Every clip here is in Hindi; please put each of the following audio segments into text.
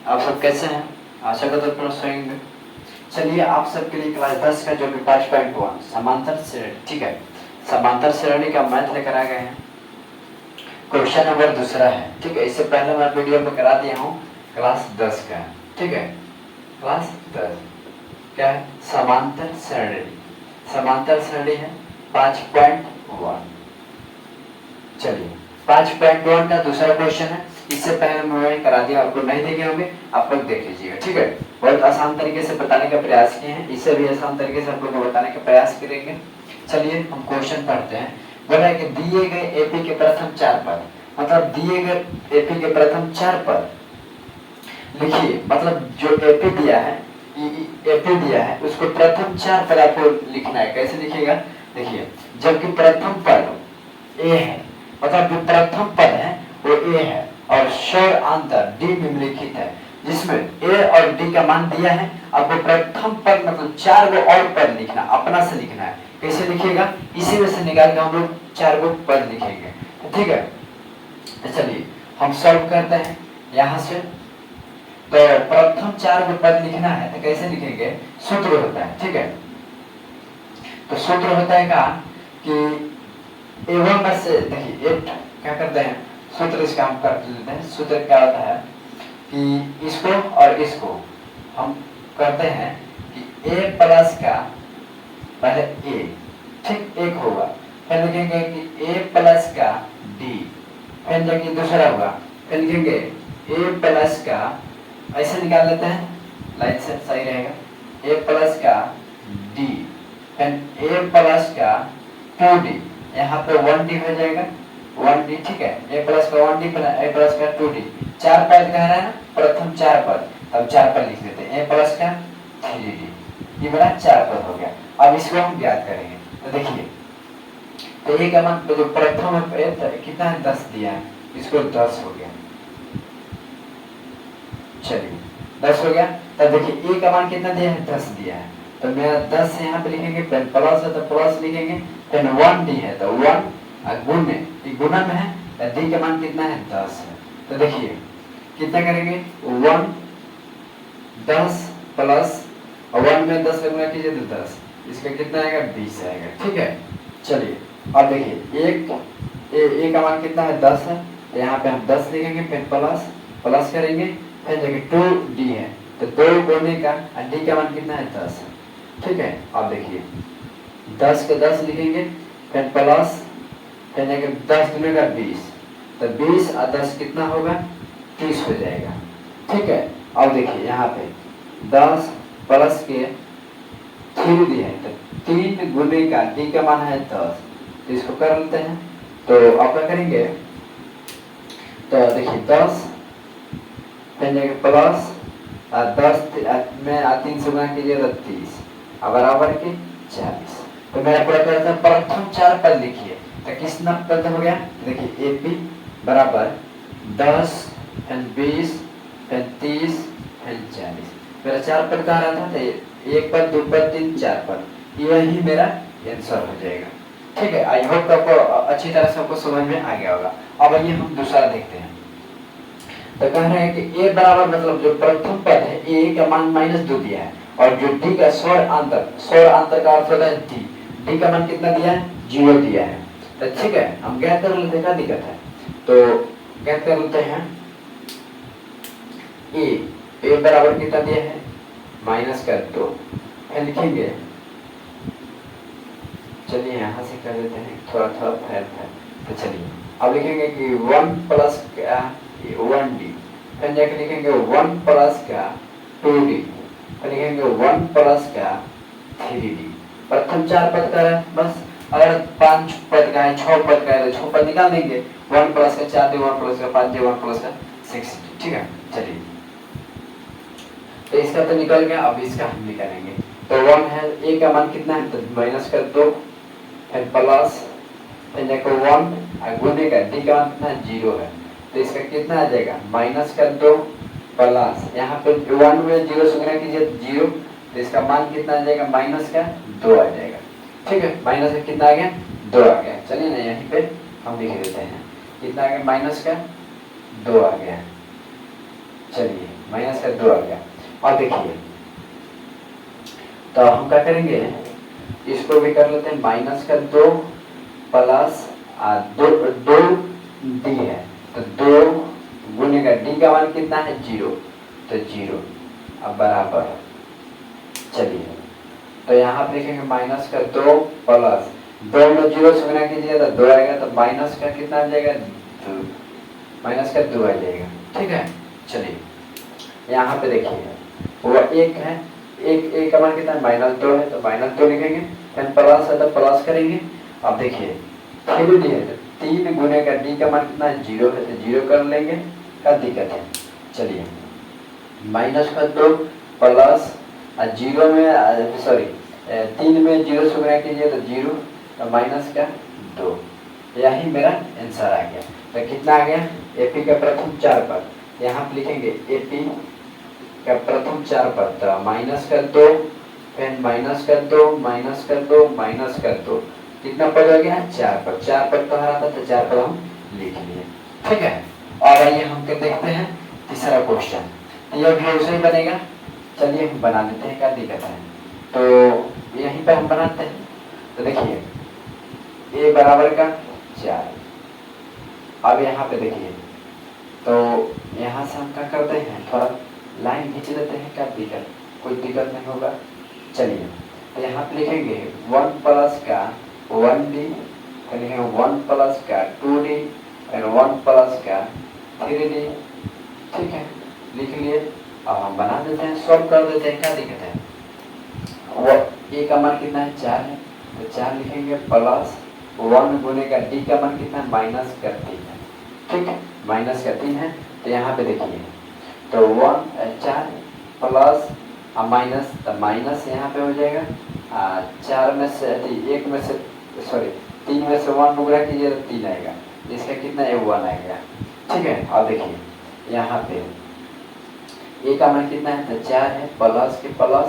आप सब कैसे हैं? आशा करता हूँ स्वस्थ होंगे। चलिए आप सबके लिए क्लास 10 का जो कि 5.1 समांतर श्रेणी, ठीक है, समांतर श्रेणी का मैथ लेकर आ गए हैं। क्वेश्चन नंबर दूसरा है, ठीक है। इससे पहले मैं वीडियो में करा दिया हूँ क्लास 10 का, ठीक है। क्लास 10 क्या है? समांतर श्रेणी, समांतर श्रेणी है 5.1। चलिए 5.1 का दूसरा क्वेश्चन है। इससे पहले मैं करा दिया, आपको नहीं देखे होंगे, आप लोग देख लीजिएगा, ठीक है। बहुत आसान तरीके से बताने का प्रयास किए हैं, इससे भी आसान तरीके से आप लोग को बताने का प्रयास करेंगे। चलिए हम क्वेश्चन पढ़ते हैं। बोला है कि दिए गए एपी के प्रथम 4 पद, मतलब दिए गए एपी के प्रथम 4 पद लिखिए। मतलब जो एपी दिया है, एपी दिया है, उसको प्रथम 4 पद आपको लिखना है। कैसे लिखिएगा? देखिए, जबकि प्रथम पद ए है, मतलब जो प्रथम पद है वो ए है और स्वर अंतर डी निम्नलिखित है, जिसमें ए और डी का मान दिया है। आपको प्रथम पद मतलब 4 गो और पद लिखना, अपना से लिखना है। कैसे लिखिएगा? इसी में से निकाल के हम लोग 4 गो पद लिखेंगे, ठीक है। चलिए हम सॉल्व करते हैं यहाँ से। तो प्रथम 4 गो पद लिखना है तो कैसे लिखेंगे? सूत्र होता है, ठीक है। तो सूत्र होता है का कि एवं में से देखिए एट क्या करते हैं, सूत्र इसका हम कर लेते हैं। सूत्र क्या होता है कि इसको और इसको हम करते हैं कि ए प्लस का पहले ए, ठीक, एक होगा, फिर लिखेंगे कि ए प्लस का डी, फिर देखिए दूसरा होगा, फिर लिखेंगे ए प्लस का, ऐसे निकाल लेते हैं, लाइन से सही रहेगा, ए प्लस का डी, फिर ए प्लस का 2d, यहाँ पे 1d हो जाएगा, 1d, ठीक है। a प्लस का 1d a प्लस का 2d, 4 पद कह रहा है ना, प्रथम 4 पद, तब 4 पद लिख देते हैं, a प्लस का 3d, ये मेरा 4 पद हो गया। अब इसको हम ज्ञात करेंगे। तो देखिए, तो a का मान जो प्रथम कितना है, 10 दिया है, इसको 10 हो गया। चलिए 10 हो गया। तब देखिए a का मान कितना दिया है, 10 दिया है, तो मेरा 10 यहाँ पे लिखेंगे, फिर प्लस है तो प्लस लिखेंगे, फिर 1d है तो 1 गुणे, गुणा में है तो d का मान कितना है, 10 है। तो देखिए कितना करेंगे, 1 10 प्लस 1 में 10 गुणा कीजिए तो 10, इसका कितना आएगा, 20 आएगा, ठीक है। चलिए अब देखिए ए का मान कितना है, 10 है, तो यहाँ पे हम 10 लिखेंगे, फिर प्लस करेंगे, फिर देखिए 2d है तो 2 गुणे का d का मान कितना है, 10 है, ठीक है। अब देखिए 10 के 10 लिखेंगे, फिर प्लस, फिर 10 गुने का 20, तो 20 और 10 कितना होगा, 30 हो जाएगा, ठीक है। अब देखिए यहाँ पे 10 प्लस के 3 दिया है, तो 3 गुने का d का मान है 10, तो इसको कर लेते हैं। तो अब क्या करेंगे, तो देखिए 10 फिर प्लस 10 में 3 से गुणा कीजिए तो 30 बराबर के 40। तो मेरा पूरा प्रथम 4 पद लिखिए, तो कितना पद हो गया, देखिए एपी बराबर 10 फिर 20 फिर 30 फिर 40। मेरा 4 पद कह रहा था, तो 1 पद 2 पद 3 4 पद, यही मेरा आंसर हो जाएगा, ठीक है। आई होप आपको अच्छी तरह से आपको समझ में आ गया होगा। अब आइए हम दूसरा देखते हैं। तो कह रहे हैं कि a बराबर मतलब जो प्रथम पद है a का मान -2 दिया है, और जो d का स्वर अंतर का अर्थ होता है d का मान कितना दिया है, 0 दिया है। तो ठीक है, हम ज्ञात कर लेते हैं, क्या दिक्कत है। तो ज्ञात कर लेते हैं a बराबर कितना दिया है, -2, फिर लिखेंगे, चलिए यहाँ से कर लेते हैं थोड़ा फैल। तो चलिए अब लिखेंगे कि 1 प्लस का 1d, फिर जाके लिखेंगे 1 प्लस का 2d, फिर लिखेंगे 1 प्लस का 3d। प्रथम 4 पद का है, बस अगर 5 पद का है, 6 पद का है तो 6 पद निकाल देंगे, 1 प्लस का 4d, 1 प्लस का 5d, 1 प्लस का 6d, ठीक है। चलिए तो इसका तो निकल गया, अब इसका हम निकालेंगे। तो 1 है, a का मान कितना है, तो -2, फिर प्लस, फिर देखो 1 गुने का d का मान कितना है, 0 है, तो इसका कितना आ जाएगा, -2 प्लस, यहाँ पे 1 में 0 से गुणा कीजिए 0, तो इसका मान कितना आ जाएगा, -2 आ जाएगा, ठीक है। माइनस का कितना आ गया, 2 आ गया। चलिए ना यहीं पे हम लिख देते हैं, कितना आ गया, -2 आ गया। चलिए माइनस का 2 आ गया। और देखिए तो हम क्या करेंगे, इसको भी कर लेते हैं, माइनस का 2 प्लस 2 डी है तो 2 गुने का डी का मान कितना है 0, तो 0 अब बराबर, चलिए तो यहाँ पे लिखेंगे माइनस का 2 प्लस 2 में 0 से गुना कीजिएगा तो 2 आएगा, तो माइनस का कितना आ जाएगा 2, माइनस का 2 आ जाएगा। ठीक है, चलिए यहाँ पे देखिए वो 1 है, एक का मान कितना है -2 है, तो -2 लिखेंगे, फिर प्लस है तो प्लस करेंगे। अब देखिए 3D है तो 3 गुने का डी का मान कितना है 0 है, तो 0 कर लेंगे, क्या दिक्कत है। चलिए माइनस का 2 प्लस 0 में सॉरी 3 में 0 से गुना कीजिए तो 0, तो माइनस का 2, यही मेरा आंसर आ गया। तो कितना आ गया, एपी का प्रथम 4 पद, यहाँ पे लिखेंगे एपी का प्रथम 4 पद, तो माइनस का 2, फिर माइनस का 2, माइनस का 2, माइनस का 2, कितना पद हो गया 4 पद, 4 पद तो हरा था तो 4 पद हम लिख लिए। ठीक है, और आइए हम क्या देखते हैं तीसरा क्वेश्चन, यह भी उसे ही बनेगा, चलिए हम बना लेते हैं, क्या दिक्कत है। तो यहीं पर हम बनाते हैं, तो देखिए a बराबर का 4, अब यहाँ पे देखिए तो यहाँ से हम क्या करते हैं, थोड़ा लाइन खींच लेते हैं, क्या दिक्कत, कोई दिक्कत नहीं होगा। चलिए तो यहाँ पे लिखेंगे 1 प्लस का 1d, फिर लिखेंगे 1 प्लस का 2d, फिर 1 प्लस का 3d। ठीक है, लिख लिए। अब हम बना देते हैं, सॉल्व कर देते हैं, क्या दिक्कत है। वो a का मान कितना है 4 है, तो 4 लिखेंगे प्लस 1 गुने का d का मान कितना है माइनस का 3 है। ठीक है, माइनस का 3 है, तो यहाँ पे देखिए तो 4 प्लस माइनस, तो माइनस यहाँ पे हो जाएगा 4 में से 1 में से सॉरी 3 में से 1 गुणा कीजिए तो 3 आएगा, इसका कितना है 1 आएगा। ठीक है, अब देखिए यहाँ पे a का मान कितना है, तो 4 है, प्लस के प्लस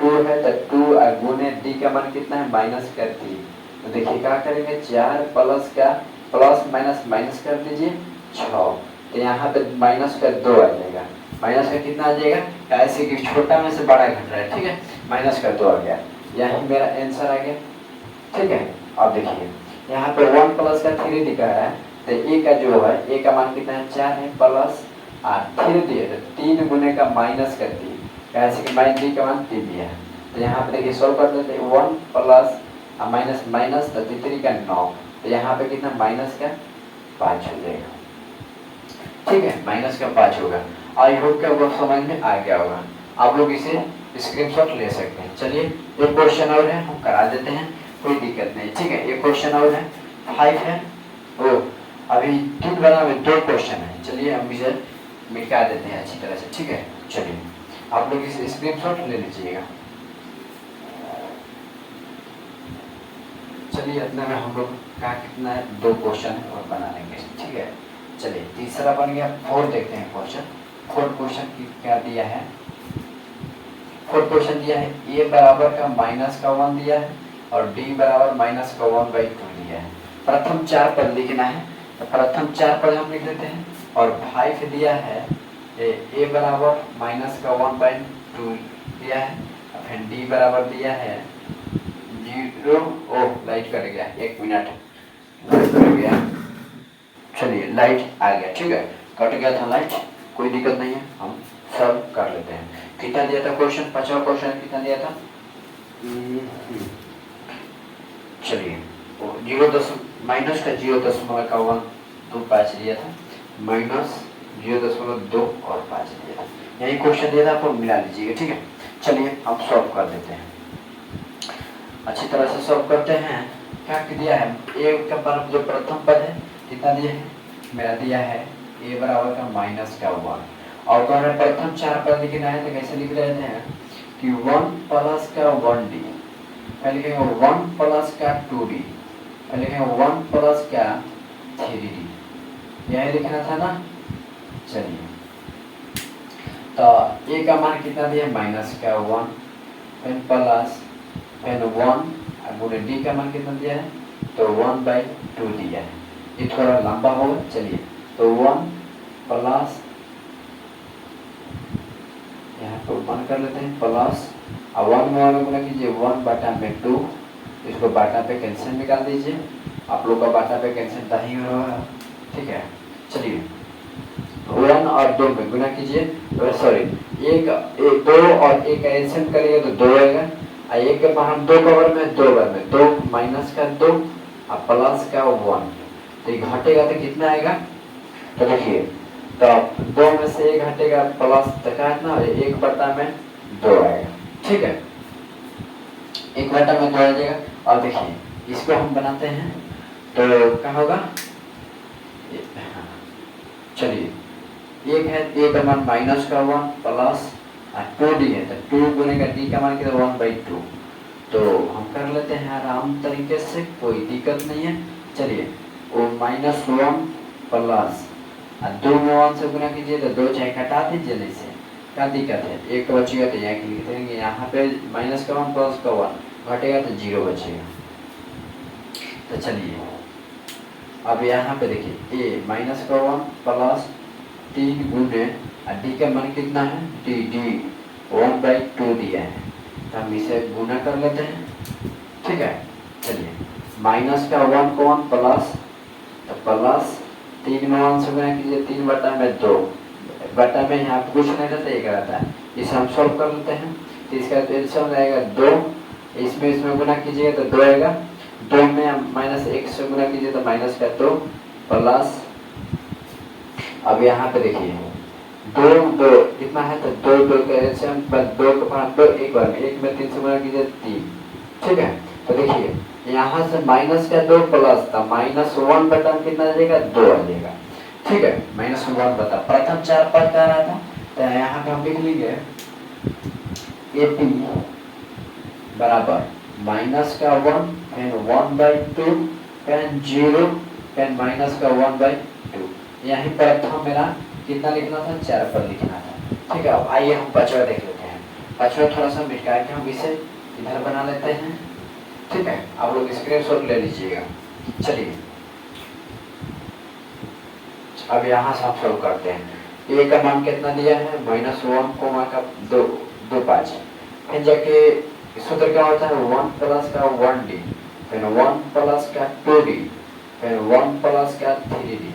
2 है, तो 2 गुने d का मान कितना है माइनस का 3, तो देखिए क्या करेंगे 4 प्लस का प्लस माइनस माइनस कर दीजिए 6, तो यहाँ पे माइनस का 2 आ जाएगा, माइनस का कितना आ जाएगा, ऐसे कि छोटा में से बड़ा घट रहा है। ठीक है, माइनस का 2 आ गया, यही मेरा आंसर आ गया। ठीक है, अब देखिए यहाँ पे 1 प्लस का 3 दिखा है, तो a का जो है a का मान कितना है 4 है, प्लस 3 दिए, तो 3 गुने का माइनस का 3, ऐसे कि माइनस d का मान 3 दिया है, तो यहाँ पे देखिए सॉल्व कर देते हैं 1 प्लस माइनस माइनस तो 3 का 9, तो यहाँ पे कितना माइनस का 5 हो जाएगा। ठीक है, माइनस का 5 होगा। आई होप कि आपको समझ में आ गया होगा, आप लोग इसे स्क्रीनशॉट ले सकते हैं। चलिए एक क्वेश्चन और है, हम करा देते हैं, कोई दिक्कत नहीं। ठीक है, एक क्वेश्चन और है, 5 है, ओ अभी 3 बना में 2 क्वेश्चन है, चलिए हम इसे मिटा देते हैं अच्छी तरह से। ठीक है, चलिए आप लोग इसे स्क्रीनशॉट ले लीजिएगा। चलिए इतना में हम लोग का कितना है 2 क्वेश्चन और बना लेंगे। ठीक है, चलिए तीसरा बन गया, 4 देखते हैं क्वेश्चन। 4 क्वेश्चन क्या दिया है, 4 क्वेश्चन दिया है a बराबर का माइनस का 1 दिया है और d बराबर माइनस का 1/2 दिया है। प्रथम 4 पद लिखना है, तो प्रथम 4 पद हम लिख देते हैं, और 5 दिया है a बराबर माइनस का 1/2 दिया है, फिर d बराबर दिया है 0, ओ लाइट कट गया, 1 मिनट लाइट कट गया, चलिए लाइट आ गया। ठीक है, कट गया था लाइट, कोई दिक्कत नहीं है, हम सब कर लेते हैं। कितना दिया था क्वेश्चन, 5वां क्वेश्चन कितना दिया था, चलिए माइनस का 0.125 दिया था, माइनस 0.2 और 5 दिया था, यही क्वेश्चन दिया था, आपको मिला लीजिएगा। ठीक है, चलिए हम सॉल्व कर देते हैं, अच्छी तरह से सॉल्व करते हैं। क्या दिया है, a का जो प्रथम पद है कितना दिया है, मेरा दिया है a बराबर का माइनस का 1, और तो हमें प्रथम 4 पद लिखना है, तो कैसे लिख रहे हैं कि 1 प्लस का 1d, फिर लिखेंगे 1 प्लस का 2d, फिर लिखेंगे 1 प्लस का 3d, यही लिखना था ना। चलिए तो a का मान कितना दिया माइनस का 1, फिर प्लस फिर 1 गुणे d का मान कितना दिया है, तो 1/2 दिया है, ये थोड़ा लंबा होगा। चलिए तो 1 प्लस तो 1 कर लेते हैं प्लस, अब 1 में 1 गुना कीजिए 1 बटा में 2, इसको बाटा पे कैंसिल निकाल दीजिए, आप लोग का बाटा पे कैंसिल नहीं हो रहा है, ठीक है। चलिए 1 और 2 में गुना कीजिए, सॉरी एक 2 और 1 का एलसीएम करिए तो 2 आएगा, और 1 के बाहर 2 कवर में 2 बार में 2 माइनस का 2 और प्लस का 1, तो ये घटेगा तो कितना आएगा, तो देखिए तो 2 में से 1 घटेगा प्लस तक ना 1 बटा में 2 आएगा, ठीक है, 1 बटा में 2 आ जाएगा। और देखिए इसको हम बनाते हैं तो क्या होगा, चलिए एक है a का मान माइनस का 1 प्लस 2d है, तो 2 गुने का d का मान कितना 1/2, तो हम कर लेते हैं आराम तरीके से, कोई दिक्कत नहीं है। चलिए वो -1 प्लस 2 में 1 से गुना कीजिए तो 2 चाहे घटा दीजिए, नहीं से क्या दिक्कत है, 1 बचेगा तो यहाँ लिख देंगे, यहाँ पे -1 प्लस का 1 घटेगा तो 0 बचेगा। तो चलिए अब यहाँ पे देखिए a -1 प्लस 3 गुने d का मान कितना है d 1/2 दिया है, तो हम इसे गुना कर लेते हैं, ठीक है। चलिए माइनस का 1 को 1 प्लस, तो प्लस 3 में 1 से गुना कीजिए 3 बटा में 2, बटा में यहाँ कुछ नहीं रहता, एक रहता है, इसे हम सॉल्व कर लेते हैं, तो इसका एलसीएम आएगा 2, इसमें गुना कीजिए तो 2 आएगा, 2 में -1 से गुना कीजिए तो माइनस का 2 प्लस, अब यहाँ पे देखिए 2 कितना है, तो 2 का एलसीएम 2 के पास 2 एक बार में 1 में 3 से गुना कीजिए 3, ठीक है। तो देखिए यहाँ से माइनस का 2 प्लस था -1 बटा कितना आ जाएगा 2 आ जाएगा, ठीक है, -1 बता प्रथम 4 पद का रहा था, तो यहाँ पे हम लिख लेंगे AP बराबर माइनस का 1 फिर 1/2 फिर 0 फिर माइनस का 1/2, यही प्रथम मेरा कितना लिखना था 4 पद लिखना था, ठीक है। अब आइए हम पांचवा देख लेते हैं, पांचवा थोड़ा सा मिटा के हम इसे इधर बना लेते हैं, ठीक है, आप लोग स्क्रीनशॉट ले लीजिएगा। चलिए अब यहाँ से हम सॉल्व करते हैं, a का मान कितना दिया है -1 कोमा का 2.5, फिर जाके सूत्र क्या होता है 1 प्लस का 1d, फिर 1 प्लस का 2d, फिर 1 प्लस का 3d,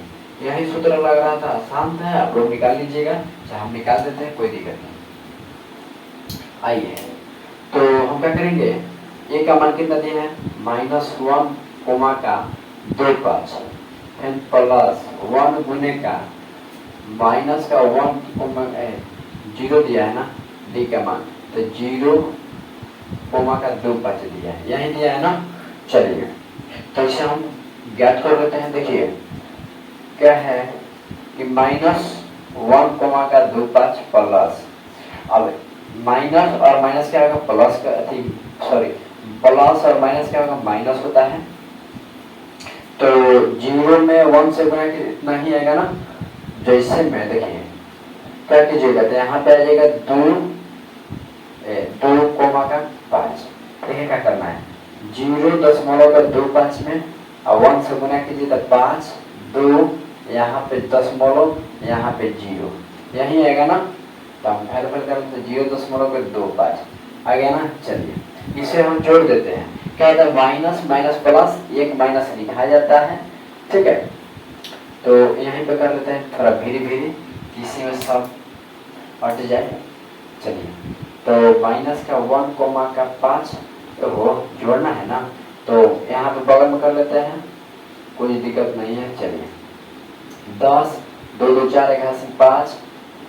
यही सूत्र लग रहा था, आसान था, आप लोग निकाल लीजिएगा, हम निकाल देते हैं, कोई दिक्कत नहीं। आइए तो हम क्या करेंगे, a का मान कितना दिया है -1 कोमा का 2.5, फिर प्लस 1 गुने का माइनस का 1 कोमा 0 दिया है ना d का मान, तो 0 कोमा का 2.5 दिया है, यही दिया है ना। चलिए तो इसे हम ज्ञात कर लेते हैं, देखिए क्या है कि -1 कोमा का 2.5 प्लस, अब माइनस और माइनस क्या होगा प्लस का प्लस और माइनस क्या होगा माइनस होता है, तो 0 में 1 से गुना इतना ही आएगा ना, जैसे मैं देखिए क्या कीजिएगा, तो यहाँ पे आ जाएगा 2 कोमा का 5, देखिए क्या करना है 0.25 में और 1 से गुना कीजिए तो 5, 2 यहाँ पे दशमलव, यहाँ पे 0, यही आएगा ना, तो हम हेल्प करें तो 0.25 आ गया ना। चलिए इसे हम जोड़ देते हैं, क्या होता है माइनस माइनस प्लस, एक माइनस लिखा जाता है, ठीक है। तो यहीं पे कर लेते हैं थोड़ा धीरे इसी में सब हट जाए। चलिए तो माइनस का 1 कोमा का 5, तो वो जोड़ना है ना, तो यहाँ पे बगल में कर लेते हैं, कोई दिक्कत नहीं है। चलिए 10 2 2 4 1 5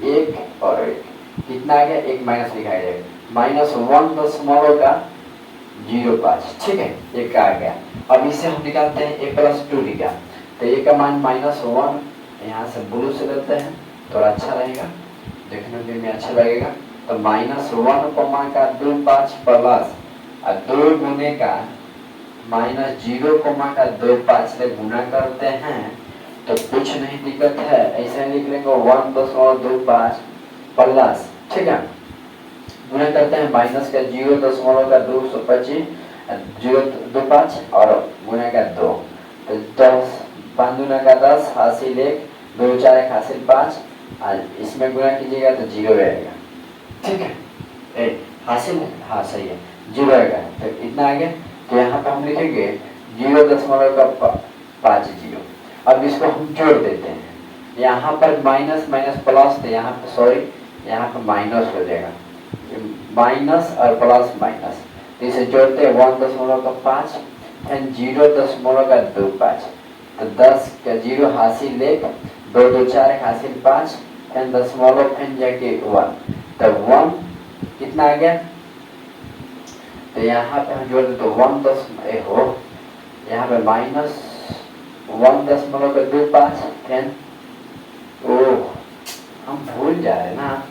1 और 1 कितना आ गया, एक माइनस लिखा जाएगा -1.05, ठीक है, एक का आ गया। अब इसे हम निकालते हैं a + 2d का, तो a का मान -1 यहाँ से ब्लू से लेते हैं, थोड़ा अच्छा रहेगा, देखने में अच्छा लगेगा, तो -1 कोमा का 2.5 प्लस 2 गुने का -0 कोमा का 2.5 से गुना करते हैं, तो कुछ नहीं दिक्कत है, ऐसे लिख लेंगे 1.25 प्लस, ठीक है, गुना करते हैं माइनस का 0.225 0.25 और गुना का 2, तो 10 5 गुना का 10 हासिल 1 2 4 1 हासिल 5, इसमें गुना कीजिएगा तो 0 रहेगा, ठीक है। हासिल है, हाँ सही है, 0 आएगा तो इतना आ गया। तो यहाँ पे हम लिखेंगे 0.50। अब इसको हम जोड़ देते हैं, यहाँ पर माइनस माइनस प्लस, तो यहाँ पे सॉरी यहाँ पे माइनस हो जाएगा, माइनस और प्लस माइनस, तो इसे जोड़ते हैं 1.5 एंड 0.25। तो 10 का 0 हासिल 1, 2 2 4 हासिल 5 एंड दशमलव फिर जाके 1, तो 1 कितना आ गया। तो यहाँ पे हम जोड़ दे तो 1 हो, यहाँ पे माइनस 1.25 एंड हम भूल जा रहे हैं ना,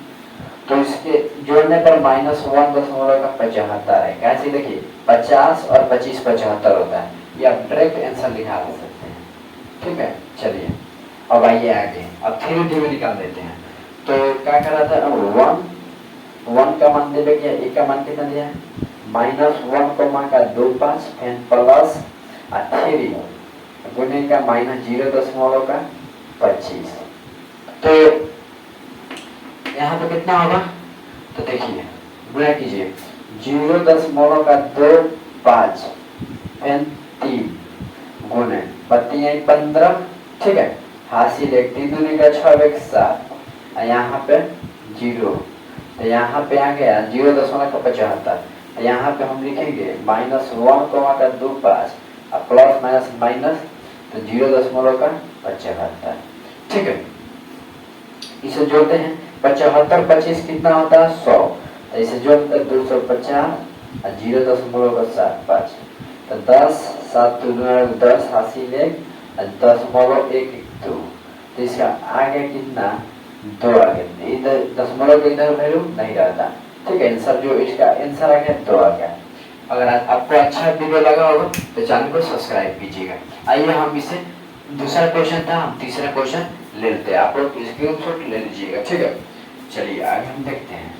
तो इसके जोड़ने पर -1.75 है। कैसे देखिए 50 और 25 75 होता है, ये आप डायरेक्ट आंसर लिखा दे सकते हैं। ठीक है, चलिए अब आइए आगे, अब धीरे धीरे निकाल देते हैं। तो क्या कर रहा था, 1 का मान दे दिया, एक का मान कितना दिया, -1.25 एंड प्लस 3 गुने का -0.25। तो यहाँ पे कितना होगा, तो देखिए गुणा कीजिए 0.25 एंड 3 गुने 15, ठीक है, हासिल 1, 3 दूनी का 6 1 7, यहाँ पे 0, तो यहाँ पे आ गया 0.75। तो यहाँ पे हम लिखेंगे -1.25 और प्लस माइनस माइनस, तो 0.75। ठीक है, इसे जोड़ते हैं, 75 25 कितना होता है 100, तो इसे जोड़ते हैं 250 और 0.75, तो 10 7 10 हासिल 1 और 10.12, तो इसका आगे कितना 2 आ गया, इधर दशमलव के इधर वैल्यू नहीं रहता। ठीक है, आंसर जो इसका आंसर आ गया 2 आ गया। अगर आपको अच्छा वीडियो लगा होगा तो चैनल को सब्सक्राइब कीजिएगा। आइए हम इसे, दूसरा क्वेश्चन था, हम तीसरा क्वेश्चन ले लेते हैं, आप लोग स्क्रीनशॉट ले लीजिएगा। ठीक है, चलिए आगे हम देखते हैं।